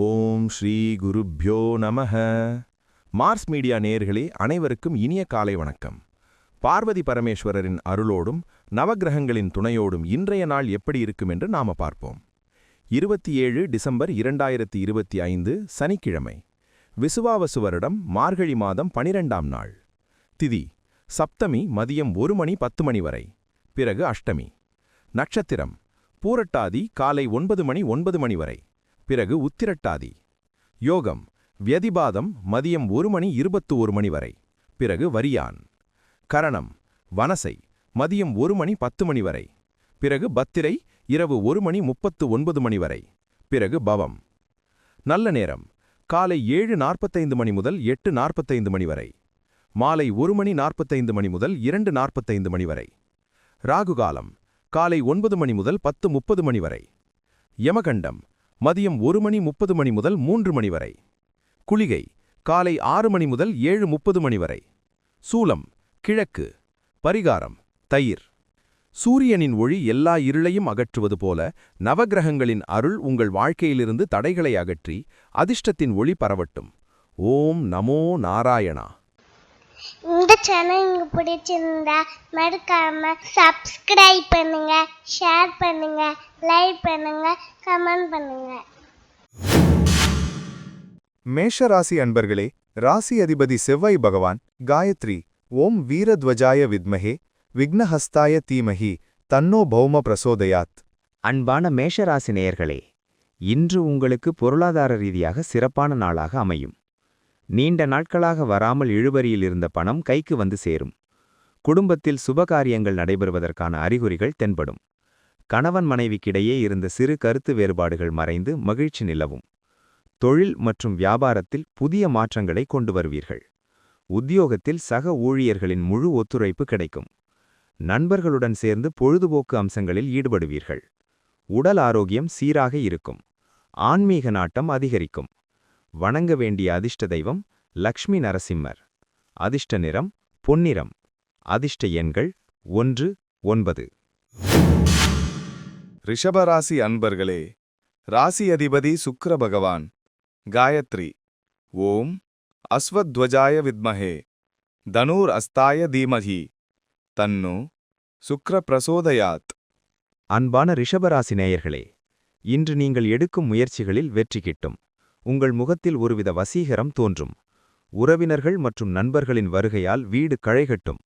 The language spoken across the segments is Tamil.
ஓம் ஸ்ரீ குருப்யோ நமஹ. மார்ஸ் மீடியா நேயர்களே அனைவருக்கும் இனிய காலை வணக்கம். பார்வதி பரமேஸ்வரரின் அருளோடும் நவக்கிரகங்களின் துணையோடும் இன்றைய நாள் எப்படி இருக்கும் என்று நாம பார்ப்போம். 27 டிசம்பர் 2025 சனிக்கிழமை. விசுவாவசு வருடம் மார்கழி மாதம் 12ஆம் நாள். திதி சப்தமி மதியம் 1 மணி 10 மணி வரை, பிறகு அஷ்டமி. நட்சத்திரம் பூரட்டாதி காலை 9 மணி 9 மணி வரை, பிறகு உத்திரட்டாதி. யோகம் வியதிபாதம் மதியம் 1 மணி 21 மணி வரை, பிறகு வரியான். கரணம் வனசை மதியம் 1 மணி 10 மணி வரை, பிறகு பத்திரை இரவு 1 மணி 39 மணி வரை, பிறகு பவம். நல்ல நேரம் காலை 7:45 மணி முதல் 8:45 மணி வரை, மாலை 1 மணி 45 மணி முதல் 2:45 மணி வரை. ராகுகாலம் காலை 9 மணி முதல் 10:30 மணி வரை. யமகண்டம் மதியம் 1 மணி 30 மணி முதல் 3 மணி வரை. குளிகை காலை 6 மணி முதல் 7:30 மணி வரை. சூலம் கிழக்கு. பரிகாரம் தயிர். சூரியனின் ஒளி எல்லா இருளையும் அகற்றுவது போல நவக்கிரகங்களின் அருள் உங்கள் வாழ்க்கையிலிருந்து தடைகளை அகற்றி அதிர்ஷ்டத்தின் ஒளி பரவட்டும். ஓம் நமோ நாராயணா. இந்த சேனல் உங்களுக்கு பிடிச்சிருந்தா மறக்காம சப்ஸ்கிரைப் பண்ணுங்க, ஷேர் பண்ணுங்க, லைக் பண்ணுங்க, கமெண்ட் பண்ணுங்க. மேஷராசி அன்பர்களே, ராசி அதிபதி செவ்வாய் பகவான் காயத்ரி ஓம் வீரத்வஜாய வித்மஹே விக்னஹஸ்தாய தீமஹி தன்னோ பௌம பிரசோதயாத். அன்பான மேஷராசி நேயர்களே, இன்று உங்களுக்கு பொருளாதார ரீதியாக சிறப்பான நாளாக அமையும். நீண்ட நாட்களாக வராமல் இழுபறியில் இருந்த பணம் கைக்கு வந்து சேரும். குடும்பத்தில் சுபகாரியங்கள் நடைபெறுவதற்கான அறிகுறிகள் தென்படும். கணவன் மனைவிக்கிடையே இருந்த சிறு கருத்து வேறுபாடுகள் மறைந்து மகிழ்ச்சி நிலவும். தொழில் மற்றும் வியாபாரத்தில் புதிய மாற்றங்களை கொண்டு வருவீர்கள். உத்தியோகத்தில் சக ஊழியர்களின் முழு ஒத்துழைப்பு கிடைக்கும். நண்பர்களுடன் சேர்ந்து பொழுதுபோக்கு அம்சங்களில் ஈடுபடுவீர்கள். உடல் ஆரோக்கியம் சீராக இருக்கும். ஆன்மீக நாட்டம் அதிகரிக்கும். வணங்க வேண்டிய அதிர்ஷ்ட தெய்வம் லக்ஷ்மி நரசிம்மர். அதிர்ஷ்ட நிறம் பொன்னிறம். அதிர்ஷ்ட எண்கள் 1, 9. ரிஷபராசி அன்பர்களே, ராசி அதிபதி சுக்கிர பகவான் காயத்ரி ஓம் அஸ்வத்வஜாய வித்மஹே தனூர் அஸ்தாய தீமஹி தன்னோ சுக்ர பிரசோதயாத். அன்பான ரிஷபராசி நேயர்களே, இன்று நீங்கள் எடுக்கும் முயற்சிகளில் வெற்றி கிட்டும். உங்கள் முகத்தில் ஒருவித வசீகரம் தோன்றும். உறவினர்கள் மற்றும் நண்பர்களின் வருகையால் வீடு களைகட்டும்.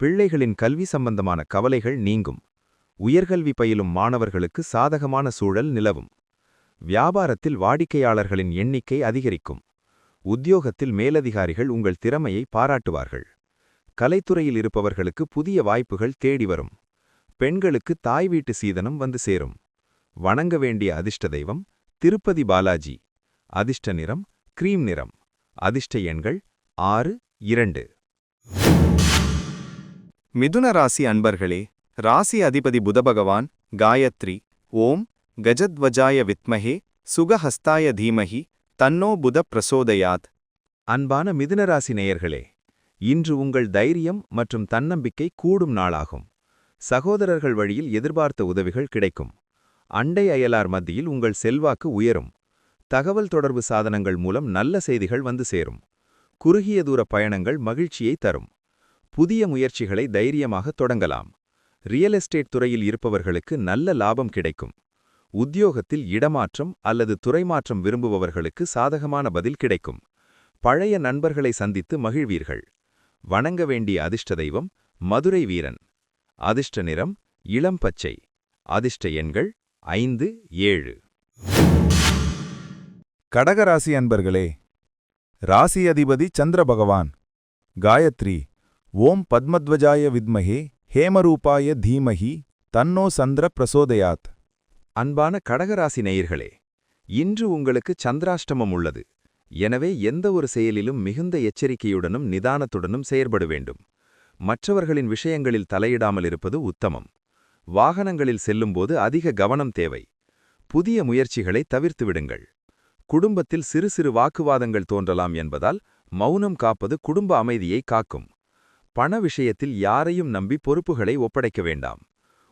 பிள்ளைகளின் கல்வி சம்பந்தமான கவலைகள் நீங்கும். உயர்கல்வி பயிலும் மாணவர்களுக்கு சாதகமான சூழல் நிலவும். வியாபாரத்தில் வாடிக்கையாளர்களின் எண்ணிக்கை அதிகரிக்கும். உத்தியோகத்தில் மேலதிகாரிகள் உங்கள் திறமையை பாராட்டுவார்கள். கலைத்துறையில் இருப்பவர்களுக்கு புதிய வாய்ப்புகள் தேடி வரும். பெண்களுக்கு தாய் வீட்டு சீதனம் வந்து சேரும். வணங்க வேண்டிய அதிர்ஷ்ட தெய்வம் திருப்பதி பாலாஜி. அதிர்ஷ்ட நிறம் கிரீம் நிறம். அதிர்ஷ்ட எண்கள் 6, 2. மிதுன ராசி அன்பர்களே, ராசி அதிபதி புதபகவான் காயத்ரி ஓம் கஜத்வஜாய வித்மஹே சுகஹஸ்தாய தீமஹி தன்னோ புத பிரசோதயாத். அன்பான மிதுனராசி நேயர்களே, இன்று உங்கள் தைரியம் மற்றும் தன்னம்பிக்கை கூடும் நாளாகும். சகோதரர்கள் வழியில் எதிர்பார்த்த உதவிகள் கிடைக்கும். அண்டை அயலார் மத்தியில் உங்கள் செல்வாக்கு உயரும். தகவல் தொடர்பு சாதனங்கள் மூலம் நல்ல செய்திகள் வந்து சேரும். குறுகிய தூர பயணங்கள் மகிழ்ச்சியை தரும். புதிய முயற்சிகளை தைரியமாக தொடங்கலாம். ரியல் எஸ்டேட் துறையில் இருப்பவர்களுக்கு நல்ல லாபம் கிடைக்கும். உத்தியோகத்தில் இடமாற்றம் அல்லது துறைமாற்றம் விரும்புபவர்களுக்கு சாதகமான பதில் கிடைக்கும். பழைய நண்பர்களை சந்தித்து மகிழ்வீர்கள். வணங்க வேண்டிய அதிர்ஷ்ட தெய்வம் மதுரை வீரன். அதிர்ஷ்ட நிறம் இளம் பச்சை. அதிர்ஷ்ட எண்கள் 5, 7. கடகராசி அன்பர்களே, ராசி அதிபதி சந்திர பகவான் காயத்ரி ஓம் பத்மத்வஜாய வித்மஹே ஹேமரூபாய தீமஹி தன்னோ சந்திர பிரசோதயாத். அன்பான கடகராசி நேயர்களே, இன்று உங்களுக்கு சந்திராஷ்டமம் உள்ளது. எனவே எந்த ஒரு செயலிலும் மிகுந்த எச்சரிக்கையுடனும் நிதானத்துடனும் செயற்பட வேண்டும். மற்றவர்களின் விஷயங்களில் தலையிடாமல் இருப்பது உத்தமம். வாகனங்களில் செல்லும்போது அதிக கவனம் தேவை. புதிய முயற்சிகளை தவிர்த்துவிடுங்கள். குடும்பத்தில் சிறு சிறு வாக்குவாதங்கள் தோன்றலாம் என்பதால் மௌனம் காப்பது குடும்ப அமைதியை காக்கும். பண விஷயத்தில் யாரையும் நம்பி பொறுப்புகளை ஒப்படைக்க வேண்டாம்.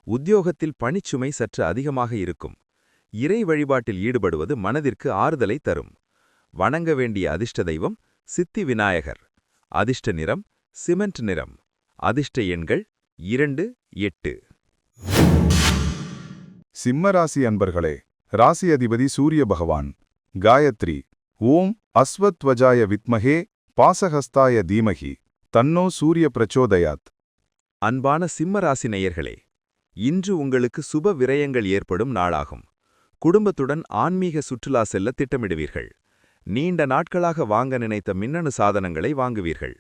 உத்தியோகத்தில் பணிச்சுமை சற்று அதிகமாக இருக்கும். இறை வழிபாட்டில் ஈடுபடுவது மனதிற்கு ஆறுதலை தரும். வணங்க வேண்டிய அதிர்ஷ்ட தெய்வம் சித்தி விநாயகர். அதிர்ஷ்ட நிறம் சிமெண்ட் நிறம். அதிர்ஷ்ட எண்கள் 2, 8. சிம்மராசி அன்பர்களே, ராசி அதிபதி சூரிய பகவான். காயத்ரி. ஓம் அஸ்வத்வஜாய வித்மஹே பாசஹஸ்தாய தீமஹி தன்னோ சூரிய பிரச்சோதயாத். அன்பான சிம்மராசி நேயர்களே, இன்று உங்களுக்கு சுப விரயங்கள் ஏற்படும் நாளாகும். குடும்பத்துடன் ஆன்மீக சுற்றுலா செல்ல திட்டமிடுவீர்கள். நீண்ட நாட்களாக வாங்க நினைத்த மின்னணு சாதனங்களை வாங்குவீர்கள்.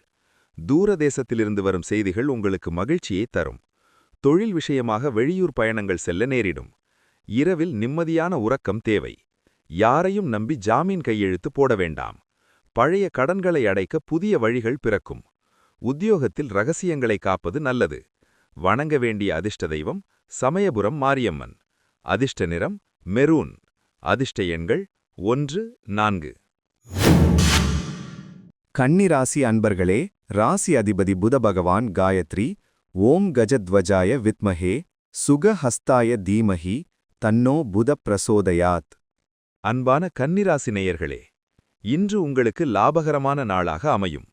தூர தேசத்திலிருந்து வரும் செய்திகள் உங்களுக்கு மகிழ்ச்சியை தரும். தொழில் விஷயமாக வெளியூர் பயணங்கள் செல்ல நேரிடும். இரவில் நிம்மதியான உறக்கம் தேவை. யாரையும் நம்பி ஜாமீன் கையெழுத்து போட வேண்டாம். பழைய கடன்களை அடைக்க புதிய வழிகள் பிறக்கும். உத்தியோகத்தில் ரகசியங்களை காப்பது நல்லது. வணங்க வேண்டிய அதிர்ஷ்ட தெய்வம் சமயபுரம் மாரியம்மன். அதிர்ஷ்ட நிறம் மெரூன். அதிர்ஷ்ட எண்கள் 1, 4. கன்னிராசி அன்பர்களே, ராசி அதிபதி புத பகவான். காயத்ரி. ஓம் கஜத்வஜாய வித்மஹே சுகஹஸ்தாய தீமஹி தன்னோ புத பிரசோதயாத். அன்பான கன்னிராசி நேயர்களே, இன்று உங்களுக்கு லாபகரமான நாளாக அமையும்.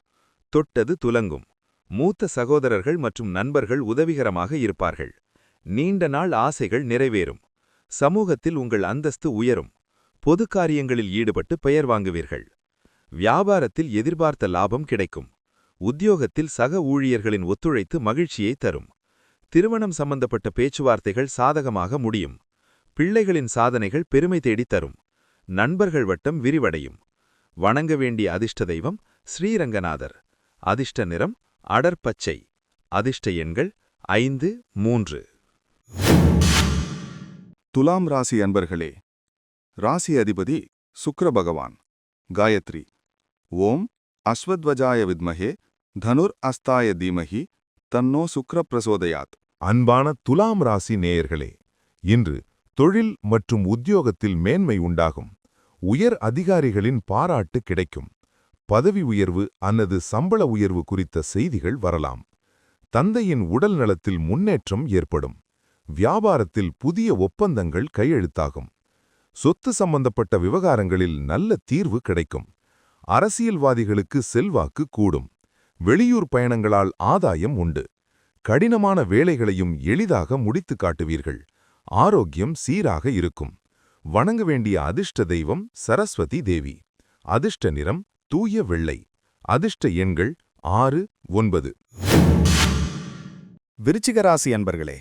தொட்டது துலங்கும். மூத்த சகோதரர்கள் மற்றும் நண்பர்கள் உதவிகரமாக இருப்பார்கள். நீண்ட நாள் ஆசைகள் நிறைவேறும். சமூகத்தில் உங்கள் அந்தஸ்து உயரும். பொது காரியங்களில் ஈடுபட்டு பெயர் வாங்குவீர்கள். வியாபாரத்தில் எதிர்பார்த்த லாபம் கிடைக்கும். உத்தியோகத்தில் சக ஊழியர்களின் ஒத்துழைத்து மகிழ்ச்சியை தரும். திருமணம் சம்பந்தப்பட்ட பேச்சுவார்த்தைகள் சாதகமாக முடியும். பிள்ளைகளின் சாதனைகள் பெருமை தேடித் தரும். நண்பர்கள் வட்டம் விரிவடையும். வணங்க வேண்டிய அதிர்ஷ்ட தெய்வம் ஸ்ரீரங்கநாதர். அதிர்ஷ்ட நிறம் அடர்பச்சை. அதிர்ஷ்ட எண்கள் 5, 3. துலாம் ராசி அன்பர்களே, ராசி அதிபதி சுக்கிர பகவான். காயத்ரி. ஓம் அஸ்வத்வஜாய வித்மஹே தனுர் அஸ்தாய தீமஹி தன்னோ சுக்ர பிரசோதயாத். அன்பான துலாம் ராசி நேயர்களே, இன்று தொழில் மற்றும் உத்தியோகத்தில் மேன்மை உண்டாகும். உயர் அதிகாரிகளின் பாராட்டு கிடைக்கும். பதவி உயர்வு அல்லது சம்பள உயர்வு குறித்த செய்திகள் வரலாம். தந்தையின் உடல் நலத்தில் முன்னேற்றம் ஏற்படும். வியாபாரத்தில் புதிய ஒப்பந்தங்கள் கையெழுத்தாகும். சொத்து சம்பந்தப்பட்ட விவகாரங்களில் நல்ல தீர்வு கிடைக்கும். அரசியல்வாதிகளுக்கு செல்வாக்கு கூடும். வெளியூர் பயணங்களால் ஆதாயம் உண்டு. கடினமான வேலைகளையும் எளிதாக முடித்து காட்டுவீர்கள். ஆரோக்கியம் சீராக இருக்கும். வணங்க வேண்டிய அதிர்ஷ்ட தெய்வம் சரஸ்வதி தேவி. அதிர்ஷ்ட நிறம் தூய வெள்ளை. அதிர்ஷ்ட எண்கள் 6, 9. விருச்சிகராசி அன்பர்களே,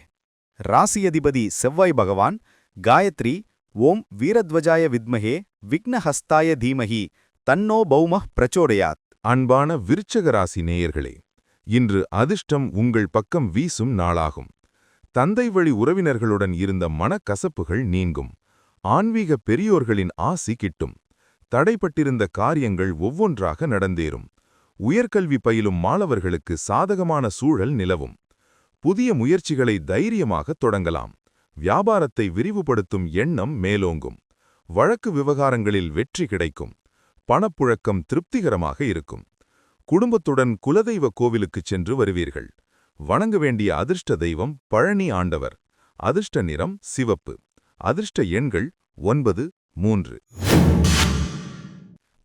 ராசியதிபதி செவ்வாய் பகவான். காயத்ரி. ஓம் வீரத்வஜாய வித்மஹே விக்னஹஸ்தாய தீமஹி தன்னோ பௌமஹ் பிரச்சோடயாத். அன்பான விருச்சக ராசி நேயர்களே, இன்று அதிர்ஷ்டம் உங்கள் பக்கம் வீசும் நாளாகும். தந்தை வழி உறவினர்களுடன் இருந்த மனக்கசப்புகள் நீங்கும். ஆன்மீக பெரியோர்களின் ஆசி கிட்டும். தடைப்பட்டிருந்த காரியங்கள் ஒவ்வொன்றாக நடந்தேறும். உயர்கல்வி பயிலும் மாணவர்களுக்கு சாதகமான சூழல் நிலவும். புதிய முயற்சிகளை தைரியமாக தொடங்கலாம். வியாபாரத்தை விரிவுபடுத்தும் எண்ணம் மேலோங்கும். வழக்கு விவகாரங்களில் வெற்றி கிடைக்கும். பணப்புழக்கம் திருப்திகரமாக இருக்கும். குடும்பத்துடன் குலதெய்வ கோவிலுக்குச் சென்று வருவீர்கள். வணங்க வேண்டிய அதிர்ஷ்ட தெய்வம் பழனி ஆண்டவர். அதிர்ஷ்ட நிறம் சிவப்பு. அதிர்ஷ்ட எண்கள் 9, 3.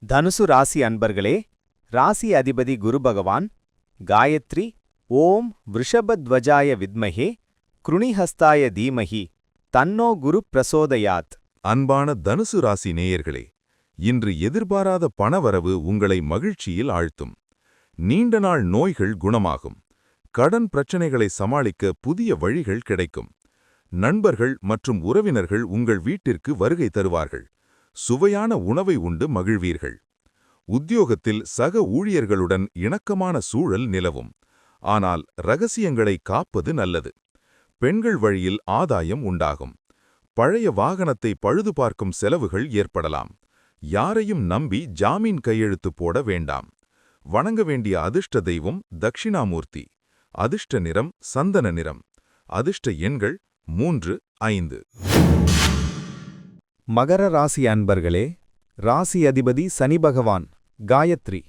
தனுசு ராசி அன்பர்களே, ராசி அதிபதி குரு பகவான். காயத்ரி. ஓம் விருஷபத்வஜாய வித்மஹே க்ருணிஹஸ்தாய தீமஹி தன்னோ குரு பிரசோதயாத். அன்பான தனுசு ராசி நேயர்களே, இன்று எதிர்பாராத பணவரவு உங்களை மகிழ்ச்சியில் ஆழ்த்தும். நீண்ட நாள் நோய்கள் குணமாகும். கடன் பிரச்சனைகளை சமாளிக்க புதிய வழிகள் கிடைக்கும். நண்பர்கள் மற்றும் உறவினர்கள் உங்கள் வீட்டிற்கு வருகை தருவார்கள். சுவையான உணவை உண்டு மகிழ்வீர்கள். உத்தியோகத்தில் சக ஊழியர்களுடன் இணக்கமான சூழல் நிலவும். ஆனால் ரகசியங்களை காப்பது நல்லது. பெண்கள் வழியில் ஆதாயம் உண்டாகும். பழைய வாகனத்தை பழுது பார்க்கும் செலவுகள் ஏற்படலாம். யாரையும் நம்பி ஜாமீன் கையெழுத்து போட வேண்டாம். வணங்க வேண்டிய அதிர்ஷ்ட தெய்வம் தக்ஷிணாமூர்த்தி. அதிர்ஷ்ட நிறம் சந்தன நிறம். அதிர்ஷ்ட எண்கள் 3, 5. மகர ராசி அன்பர்களே, ராசி அதிபதி சனி பகவான். காயத்ரி.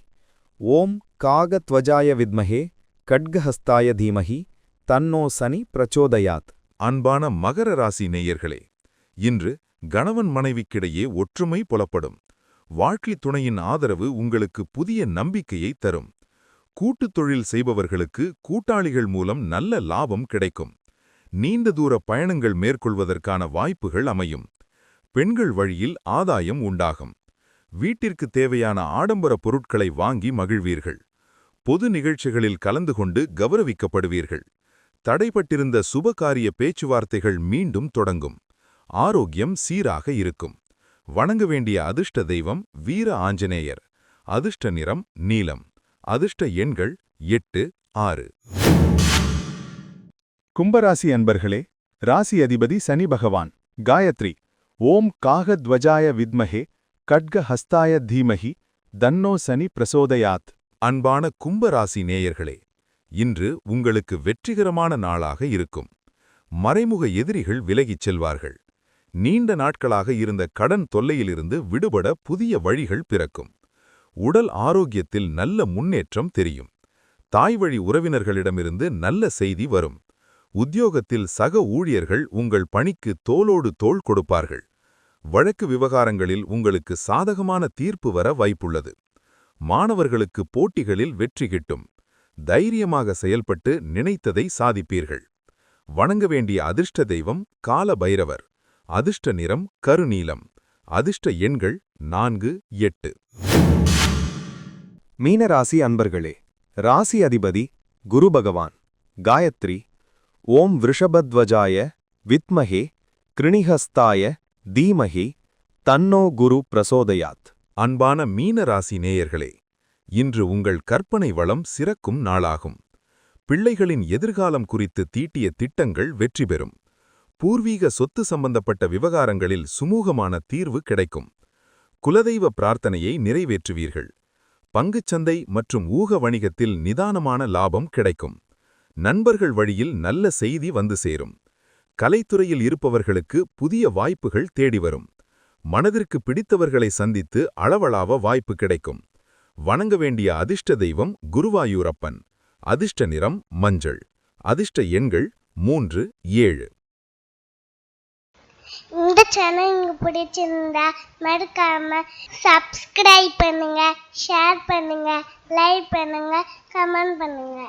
ஓம் காகத்வஜாய வித்மஹே கட்கஹஸ்தாய தீமஹி தன்னோ சனி பிரச்சோதயாத். அன்பான மகர ராசி நேயர்களே, இன்று கணவன் மனைவிக்கிடையே ஒற்றுமை புலப்படும். வாழ்க்கைத் துணையின் ஆதரவு உங்களுக்கு புதிய நம்பிக்கையை தரும். கூட்டுத் தொழில் செய்பவர்களுக்கு கூட்டாளிகள் மூலம் நல்ல லாபம் கிடைக்கும். நீண்ட தூர பயணங்கள் மேற்கொள்வதற்கான வாய்ப்புகள் அமையும். பெண்கள் வழியில் ஆதாயம் உண்டாகும். வீட்டிற்கு தேவையான ஆடம்பர பொருட்களை வாங்கி மகிழ்வீர்கள். பொது நிகழ்ச்சிகளில் கலந்து கொண்டு கௌரவிக்கப்படுவீர்கள். தடைப்பட்டிருந்த சுபகாரிய பேச்சுவார்த்தைகள் மீண்டும் தொடங்கும். ஆரோக்கியம் சீராக இருக்கும். வணங்க வேண்டிய அதிர்ஷ்ட தெய்வம் வீர ஆஞ்சநேயர். அதிர்ஷ்ட நிறம் நீலம். அதிர்ஷ்ட எண்கள் 8, 6. கும்பராசி அன்பர்களே, ராசி அதிபதி சனி பகவான். காயத்ரி. ஓம் காகத்வஜாய வித்மஹே கட்கஹஸ்தாய தீமஹி தன்னோ சனி பிரசோதயாத். அன்பான கும்பராசி நேயர்களே, இன்று உங்களுக்கு வெற்றிகரமான நாளாக இருக்கும். மறைமுக எதிரிகள் விலகிச் செல்வார்கள். நீண்ட நாட்களாக இருந்த கடன் தொல்லையிலிருந்து விடுபட புதிய வழிகள் பிறக்கும். உடல் ஆரோக்கியத்தில் நல்ல முன்னேற்றம் தெரியும். தாய்வழி உறவினர்களிடமிருந்து நல்ல செய்தி வரும். உத்தியோகத்தில் சக ஊழியர்கள் உங்கள் பணிக்கு தோளோடு தோள் கொடுப்பார்கள். வழக்கு விவகாரங்களில் உங்களுக்கு சாதகமான தீர்ப்பு வர வாய்ப்புள்ளது. மாணவர்களுக்கு போட்டிகளில் வெற்றி கிட்டும். தைரியமாக செயல்பட்டு நினைத்ததை சாதிப்பீர்கள். வணங்க வேண்டிய அதிர்ஷ்ட தெய்வம் கால பைரவர். அதிர்ஷ்ட நிறம் கருநீலம். அதிர்ஷ்ட எண்கள் 4, 8. மீனராசி அன்பர்களே, ராசி அதிபதி குரு பகவான். காயத்ரி. ஓம் விருஷபத்வஜாய வித்மஹே கிருணிஹஸ்தாய தீமஹி தன்னோ குரு பிரசோதயாத். அன்பான மீனராசி நேயர்களே, இன்று உங்கள் கற்பனை வளம் சிறக்கும் நாளாகும். பிள்ளைகளின் எதிர்காலம் குறித்து தீட்டிய திட்டங்கள் வெற்றி பெறும். பூர்வீக சொத்து சம்பந்தப்பட்ட விவகாரங்களில் சுமூகமான தீர்வு கிடைக்கும். குலதெய்வ பிரார்த்தனையை நிறைவேற்றுவீர்கள். பங்குச்சந்தை மற்றும் ஊக வணிகத்தில் நிதானமான லாபம் கிடைக்கும். நண்பர்கள் வழியில் நல்ல செய்தி வந்து சேரும். கலைத்துறையில் இருப்பவர்களுக்கு புதிய வாய்ப்புகள் தேடி வரும். மனதிற்கு பிடித்தவர்களை சந்தித்து அளவளாவ வாய்ப்பு கிடைக்கும். வணங்க வேண்டிய அதிர்ஷ்ட தெய்வம் குருவாயூரப்பன். அதிர்ஷ்ட நிறம் மஞ்சள். அதிர்ஷ்ட எண்கள் 3, 7. இந்த சேனல் உங்களுக்கு பிடிச்சிருந்தா மறக்காம சப்ஸ்கிரைப் பண்ணுங்க, ஷேர் பண்ணுங்க, லைக் பண்ணுங்க, கமெண்ட் பண்ணுங்க.